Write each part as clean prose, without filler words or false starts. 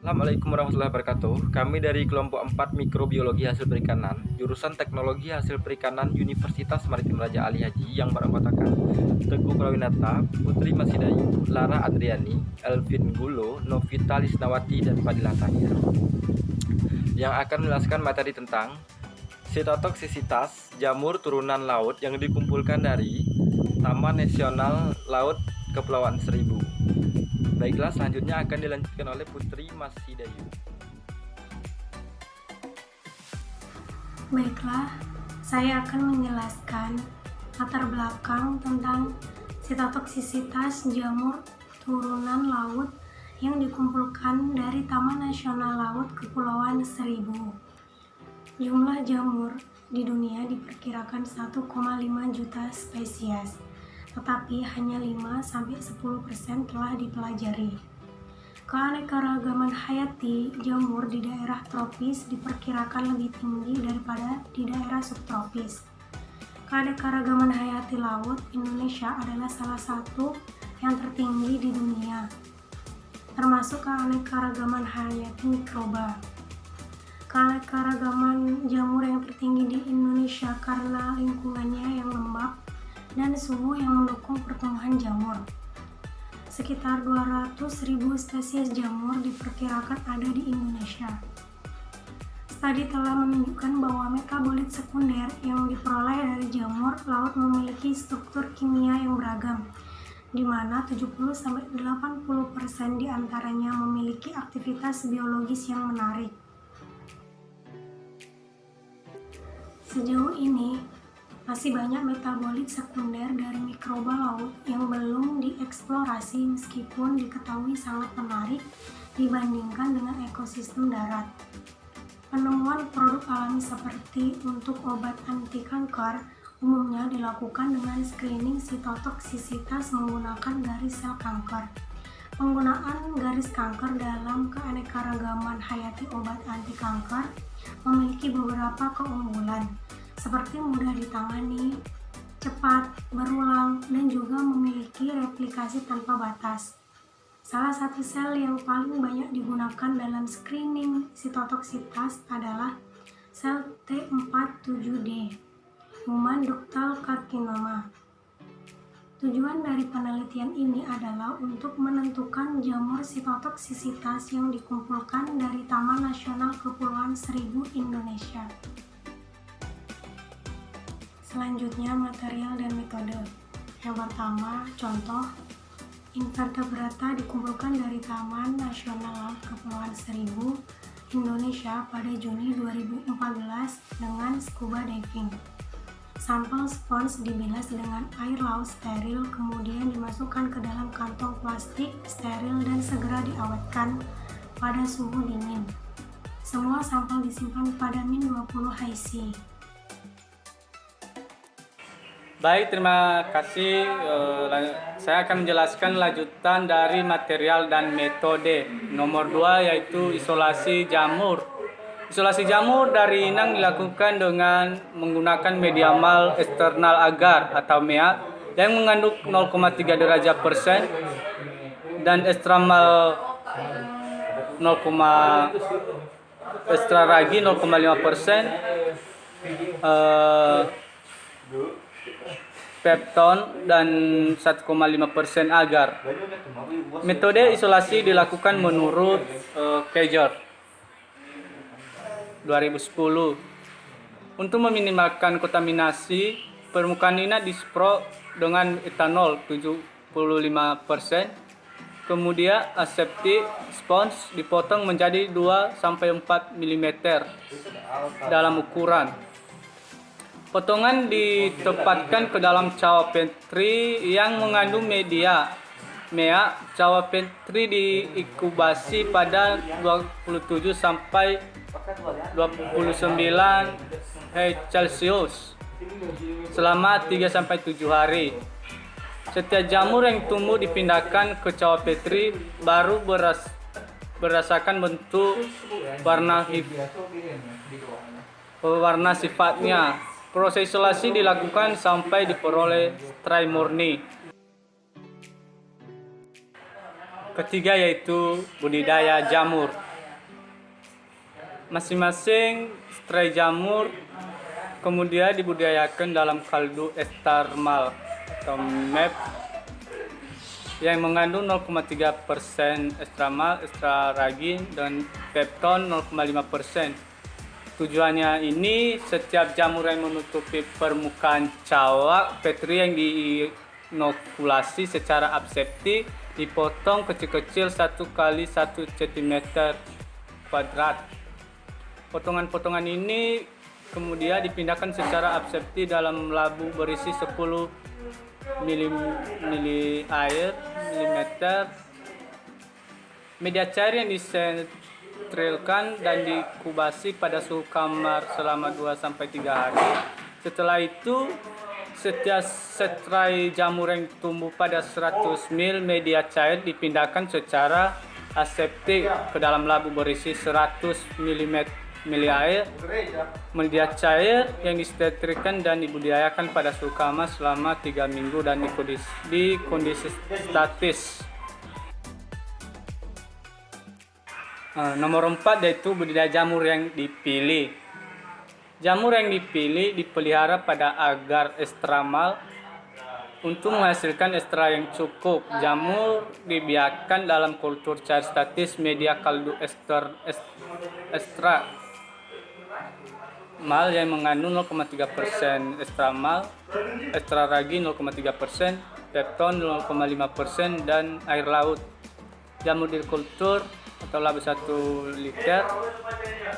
Assalamualaikum warahmatullahi wabarakatuh. Kami dari kelompok 4 Mikrobiologi Hasil Perikanan, jurusan Teknologi Hasil Perikanan Universitas Maritim Raja Ali Haji yang beranggotakan Teguh Prawinata, Putri Masidayu, Lara Adriani, Elvin Gulo, Novita Lisnawati, dan Fadila Tahir, yang akan menjelaskan materi tentang sitotoksisitas jamur turunan laut yang dikumpulkan dari Taman Nasional Laut Kepulauan Seribu. Baiklah, selanjutnya akan dilanjutkan oleh Putri Masidayu. Baiklah, saya akan menjelaskan latar belakang tentang sitotoksisitas jamur turunan laut yang dikumpulkan dari Taman Nasional Laut Kepulauan Seribu. Jumlah jamur di dunia diperkirakan 1,5 juta spesies, tetapi hanya 5-10% telah dipelajari. Keanekaragaman hayati jamur di daerah tropis diperkirakan lebih tinggi daripada di daerah subtropis. Keanekaragaman hayati laut Indonesia adalah salah satu yang tertinggi di dunia, termasuk keanekaragaman hayati mikroba. Keanekaragaman jamur yang tertinggi di Indonesia karena lingkungannya yang lembab dan suhu yang mendukung pertumbuhan jamur. Sekitar 200.000 spesies jamur diperkirakan ada di Indonesia. Studi telah menunjukkan bahwa metabolit sekunder yang diperoleh dari jamur laut memiliki struktur kimia yang beragam, di mana 70-80% diantaranya memiliki aktivitas biologis yang menarik. Sejauh ini, masih banyak metabolit sekunder dari mikroba laut yang belum dieksplorasi meskipun diketahui sangat menarik dibandingkan dengan ekosistem darat. Penemuan produk alami seperti untuk obat anti kanker umumnya dilakukan dengan screening sitotoksisitas menggunakan garis sel kanker. Penggunaan garis kanker dalam keanekaragaman hayati obat anti kanker memiliki beberapa keunggulan, seperti mudah ditangani, cepat, berulang, dan juga memiliki replikasi tanpa batas. Salah satu sel yang paling banyak digunakan dalam screening sitotoksitas adalah sel T47D, Human Ductal Carcinoma. Tujuan dari penelitian ini adalah untuk menentukan jamur sitotoksisitas yang dikumpulkan dari Taman Nasional Kepulauan Seribu Indonesia. Selanjutnya, material dan metode. Yang pertama, contoh invertebrata dikumpulkan dari Taman Nasional Laut Kepulauan Seribu Indonesia pada Juni 2014 dengan scuba diving. Sampel spons dibilas dengan air laut steril, kemudian dimasukkan ke dalam kantong plastik steril dan segera diawetkan pada suhu dingin. Semua sampel disimpan pada -20 HC. Baik, terima kasih. Saya akan menjelaskan lanjutan dari material dan metode. Nomor 2 yaitu isolasi jamur. Isolasi jamur dari inang dilakukan dengan menggunakan media mal eksternal agar atau MEA yang mengandung 0,3 derajat persen dan ekstramal ekstra ragi 0,5%, pepton dan 1,5% agar. Metode isolasi dilakukan menurut Kejer 2010. Untuk meminimalkan kontaminasi, permukaan inat disprot dengan etanol 75%. Kemudian aseptik spons dipotong menjadi 2-4 mm dalam ukuran. Potongan ditempatkan ke dalam cawa petri yang mengandung media MEA. Cawa petri diinkubasi pada 27 sampai 29 Celcius selama 3-7 hari. Setiap jamur yang tumbuh dipindahkan ke cawa petri baru berdasarkan bentuk, warna sifatnya. Proses isolasi dilakukan sampai diperoleh stray murni. Ketiga yaitu budidaya jamur. Masing-masing stray jamur kemudian dibudidayakan dalam kaldu estermal atau MEP yang mengandung 0,3% estramal, estraragin, dan pepton 0,5%. Tujuannya ini setiap jamur yang menutupi permukaan cawak petri yang diinokulasi secara aseptik dipotong kecil-kecil 1 kali 1 cm kuadrat. Potongan-potongan ini kemudian dipindahkan secara aseptik dalam labu berisi 10 mili air milimeter media cair yang disterilkan dan dikubasi pada suhu kamar selama 2-3 hari. Setelah itu setiap setrai jamur yang tumbuh pada 100 ml media cair dipindahkan secara aseptik ke dalam labu berisi 100 mili air media cair yang disterilkan dan dibudidayakan pada suhu kamar selama 3 minggu dan di kondisi statis. Nomor 4 yaitu budidaya jamur yang dipilih. Jamur yang dipilih dipelihara pada agar estramal untuk menghasilkan ekstra yang cukup. Jamur dibiarkan dalam kultur cair statis media kaldu ekstra mal yang mengandung 0,3% estramal, estraragi 0,3%, pepton 0,5% dan air laut. Jamur dikultur atau labu 1 liter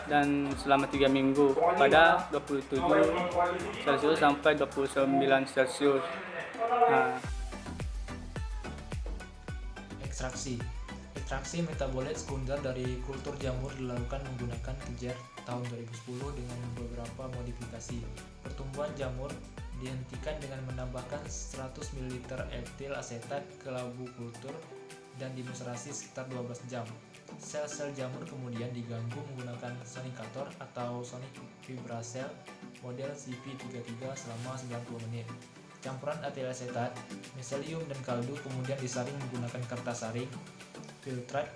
dan selama 3 minggu pada 27 Celcius sampai 29 Celcius. Ekstraksi metabolit sekunder dari kultur jamur dilakukan menggunakan kejar tahun 2010 dengan beberapa modifikasi. Pertumbuhan jamur dihentikan dengan menambahkan 100 ml etil asetat ke labu kultur dan dimeserasi sekitar 12 jam. Sel-sel jamur kemudian diganggu menggunakan sonikator atau sonic fibracell model CP33 selama 90 menit. Campuran etil asetat, miselium dan kaldu kemudian disaring menggunakan kertas saring. Filtrat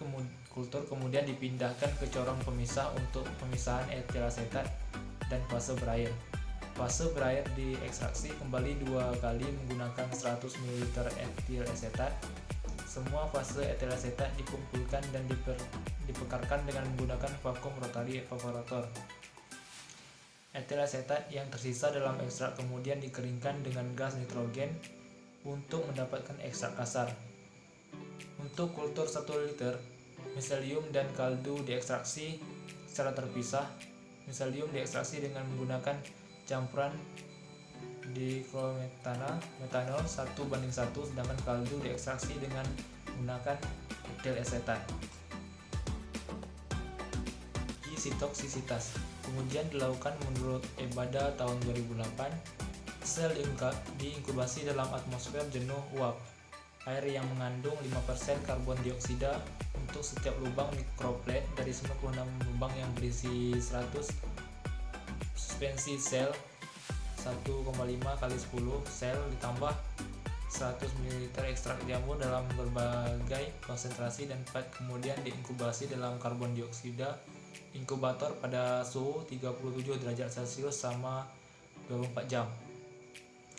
kultur kemudian dipindahkan ke corong pemisah untuk pemisahan etil asetat dan fase berair. Fase berair diekstraksi kembali 2 kali menggunakan 100 ml etil asetat. Semua fase etil asetat dikumpulkan dan dipekarkan dengan menggunakan vakum rotary evaporator. Etil asetat yang tersisa dalam ekstrak kemudian dikeringkan dengan gas nitrogen untuk mendapatkan ekstrak kasar. Untuk kultur 1 liter, miselium dan kaldu diekstraksi secara terpisah. Miselium diekstraksi dengan menggunakan campuran metanol 1:1, sedangkan kaldu diekstraksi dengan menggunakan etil asetat. Sitoksisitas kemudian dilakukan menurut EBADA tahun 2008. Sel diinkubasi dalam atmosfer jenuh uap air yang mengandung 5% karbon dioksida untuk setiap lubang mikroplate dari 96 lubang yang berisi 100 suspensi sel 1,5 kali 10 sel ditambah 100 ml ekstrak jamur dalam berbagai konsentrasi dan fat kemudian diinkubasi dalam karbon dioksida inkubator pada suhu 37 derajat Celcius selama 24 jam.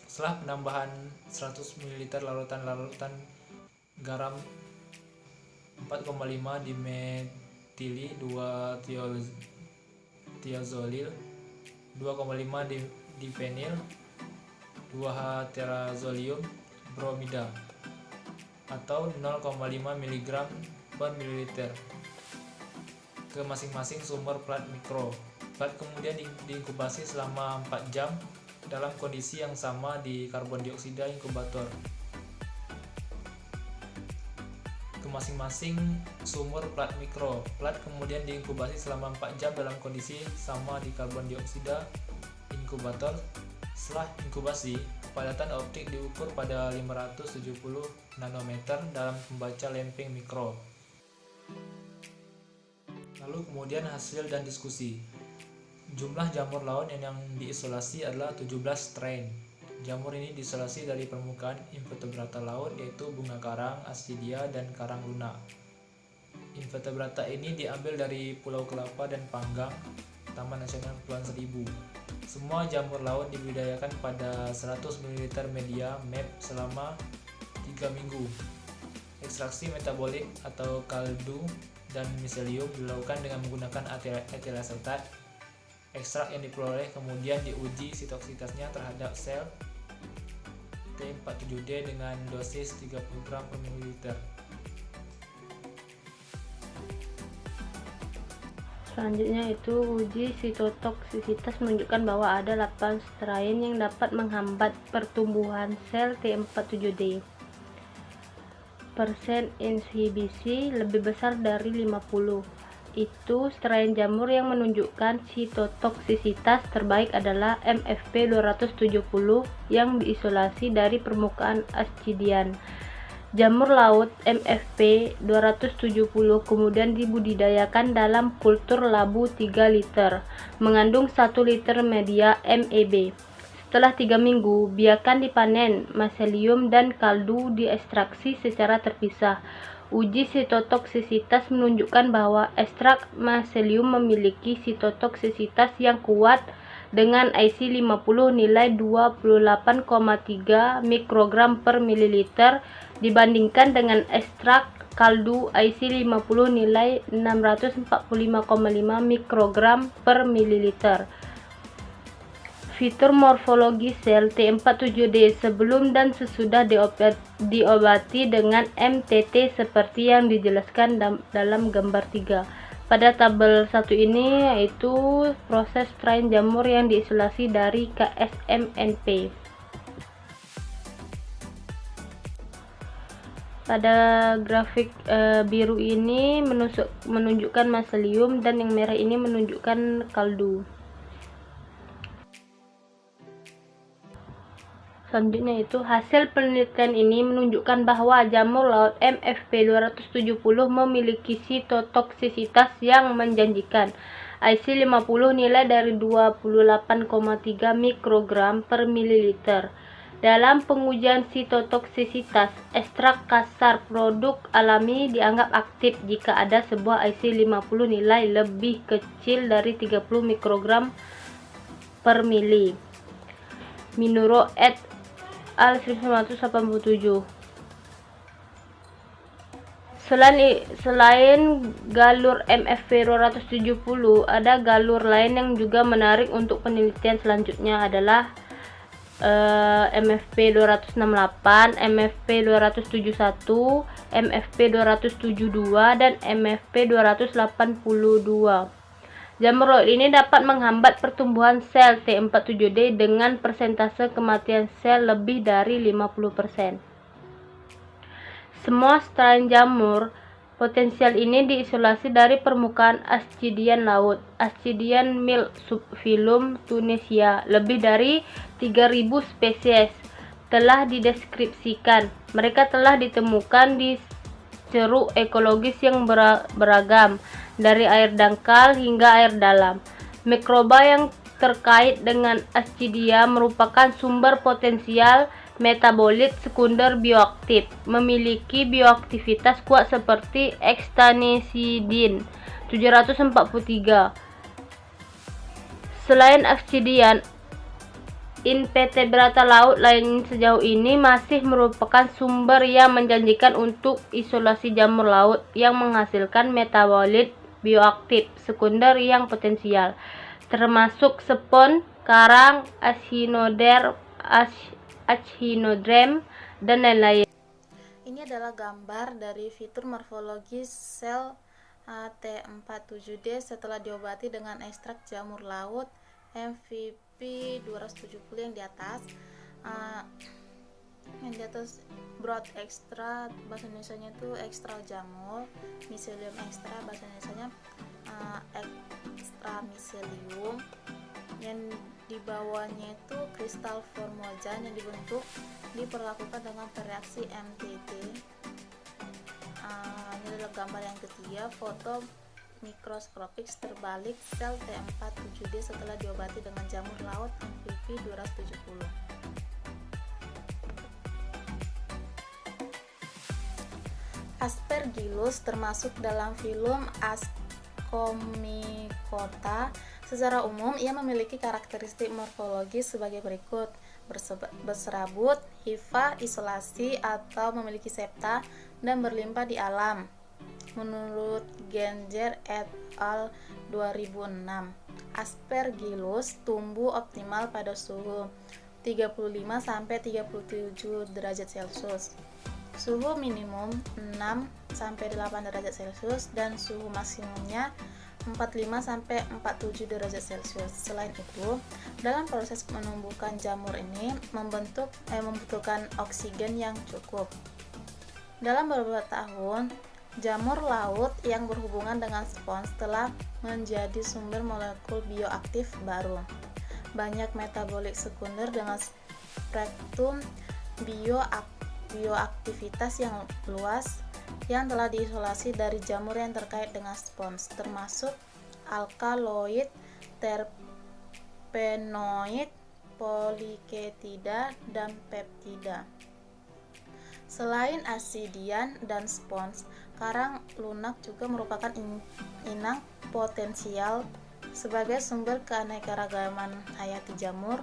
Setelah penambahan 100 ml larutan garam 4,5 dimetili 2 thiazolil 2,5 diphenil 2H terazolium bromida atau 0,5 mg per mililiter ke masing-masing sumber plat mikro. Plat kemudian diinkubasi selama 4 jam dalam kondisi yang sama di karbon dioksida inkubator. Ke masing-masing sumber plat mikro. Plat kemudian diinkubasi selama 4 jam dalam kondisi sama di karbon dioksida inkubator. Setelah inkubasi, kepadatan optik diukur pada 570 nanometer dalam pembaca lempeng mikro. Lalu kemudian hasil dan diskusi. Jumlah jamur laut yang diisolasi adalah 17 strain. Jamur ini diisolasi dari permukaan invertebrata laut yaitu bunga karang, acidia, dan karang lunak. Invertebrata ini diambil dari Pulau Kelapa dan Panggang, Taman Nasional Kepulauan Seribu. Semua jamur laut dibudidayakan pada 100 ml media MEP selama 3 minggu. Ekstraksi metabolik atau kaldu dan miselium dilakukan dengan menggunakan etil asetat. Ekstrak yang diperoleh kemudian diuji sitoksitasnya terhadap sel T47D dengan dosis 30 gram per ml. Selanjutnya itu uji sitotoksisitas menunjukkan bahwa ada 8 strain yang dapat menghambat pertumbuhan sel T47D. Persen inhibisi lebih besar dari 50. Itu strain jamur yang menunjukkan sitotoksisitas terbaik adalah MFP 270 yang diisolasi dari permukaan ascidian. Jamur laut MFP 270 kemudian dibudidayakan dalam kultur labu 3 liter, mengandung 1 liter media MEB. Setelah 3 minggu, biarkan dipanen, miselium dan kaldu diekstraksi secara terpisah. Uji sitotoksisitas menunjukkan bahwa ekstrak miselium memiliki sitotoksisitas yang kuat dengan IC50 nilai 28,3 mikrogram per mililiter dibandingkan dengan ekstrak kaldu IC50 nilai 645,5 mikrogram per mililiter. Fitur morfologi sel T47D sebelum dan sesudah diobati dengan MTT seperti yang dijelaskan dalam gambar 3. Pada tabel 1 ini yaitu proses strain jamur yang diisolasi dari KSMNP. Pada grafik biru ini menunjukkan miselium dan yang merah ini menunjukkan kaldu. Selanjutnya itu hasil penelitian ini menunjukkan bahwa jamur laut MFP 270 memiliki sitotoksisitas yang menjanjikan. IC50 nilai dari 28,3 mikrogram per mililiter. Dalam pengujian sitotoksisitas, ekstrak kasar produk alami dianggap aktif jika ada sebuah IC50 nilai lebih kecil dari 30 mikrogram per mili. Minuro et al 1987. Selain galur MFP 270, ada galur lain yang juga menarik untuk penelitian selanjutnya adalah MFP 268, MFP 271, MFP 272, dan MFP 282. Jamur laut ini dapat menghambat pertumbuhan sel T47D dengan persentase kematian sel lebih dari 50%. Semua strain jamur potensial ini diisolasi dari permukaan ascidian laut, Ascidian milk subfilum Tunisia. Lebih dari 3.000 spesies telah dideskripsikan. Mereka telah ditemukan di ceruk ekologis yang beragam, dari air dangkal hingga air dalam. Mikroba yang terkait dengan ascidia merupakan sumber potensial metabolit sekunder bioaktif, memiliki bioaktivitas kuat seperti ekstanisidin 743. Selain ascidian, invertebrata laut lain sejauh ini masih merupakan sumber yang menjanjikan untuk isolasi jamur laut yang menghasilkan metabolit bioaktif sekunder yang potensial, termasuk spon, karang, Echinodrem, dan lain-lain. Ini adalah gambar dari fitur morfologi sel T47D setelah diobati dengan ekstrak jamur laut MVP 270 yang di atas. Yang di atas broad extra, bahasa Indonesianya itu ekstra jamur, miselium ekstra, bahasa Indonesianya ekstra miselium. Yang di bawahnya itu kristal formosan yang dibentuk diperlakukan dengan reaksi MTT. Ini adalah gambar yang ketiga, foto mikroskopik terbalik sel T47D setelah diobati dengan jamur laut MVP 270. Aspergillus termasuk dalam filum Ascomycota. Secara umum, ia memiliki karakteristik morfologis sebagai berikut: berserabut, hifa, isolasi, atau memiliki septa, dan berlimpah di alam. Menurut Genzer et al. 2006, Aspergillus tumbuh optimal pada suhu 35-37 derajat Celcius, suhu minimum 6-8 derajat Celcius, dan suhu maksimumnya 45-47 derajat Celcius. Selain itu, dalam proses menumbuhkan jamur ini membutuhkan oksigen yang cukup. Dalam beberapa tahun, jamur laut yang berhubungan dengan spons telah menjadi sumber molekul bioaktif baru. Banyak metabolit sekunder dengan spektrum bioaktivitas yang luas yang telah diisolasi dari jamur yang terkait dengan spons, termasuk alkaloid, terpenoid, poliketida, dan peptida. Selain asidian dan spons, karang lunak juga merupakan inang potensial sebagai sumber keanekaragaman hayati jamur.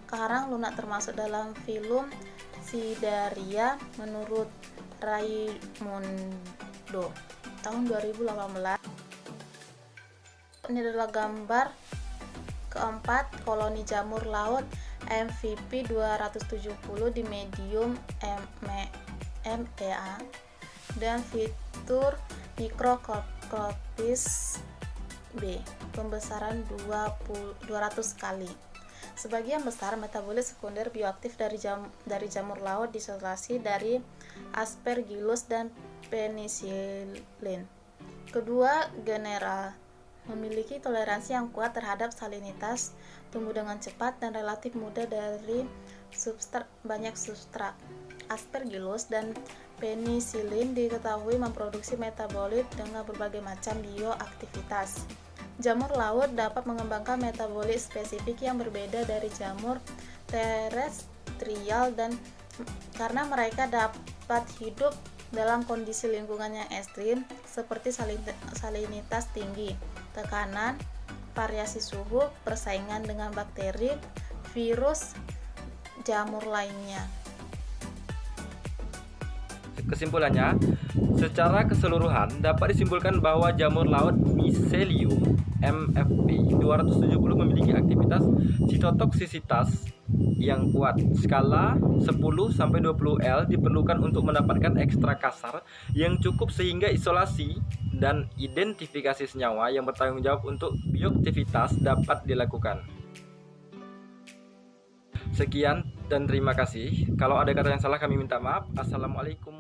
Karang lunak termasuk dalam filum Cnidaria menurut Raimundo tahun 2018. Ini adalah gambar keempat koloni jamur laut MVP 270 di medium MEA dan fitur Micrococcotis B, pembesaran 200 kali. Sebagian besar metabolit sekunder bioaktif dari jamur laut diisolasi dari Aspergillus dan penicillin. Kedua genera memiliki toleransi yang kuat terhadap salinitas, tumbuh dengan cepat dan relatif mudah dari banyak substrat. Aspergillus dan penicillin diketahui memproduksi metabolit dengan berbagai macam bioaktivitas. Jamur laut dapat mengembangkan metabolit spesifik yang berbeda dari jamur terestrial dan karena mereka dapat hidup dalam kondisi lingkungan yang ekstrim seperti salinitas tinggi, tekanan, variasi suhu, persaingan dengan bakteri, virus, jamur lainnya. Kesimpulannya, secara keseluruhan dapat disimpulkan bahwa jamur laut Mycelium MFP 270 memiliki aktivitas sitotoksisitas yang kuat. Skala 10-20 L diperlukan untuk mendapatkan ekstra kasar yang cukup sehingga isolasi dan identifikasi senyawa yang bertanggung jawab untuk bioaktivitas dapat dilakukan. Sekian dan terima kasih. Kalau ada kata yang salah kami minta maaf. Assalamualaikum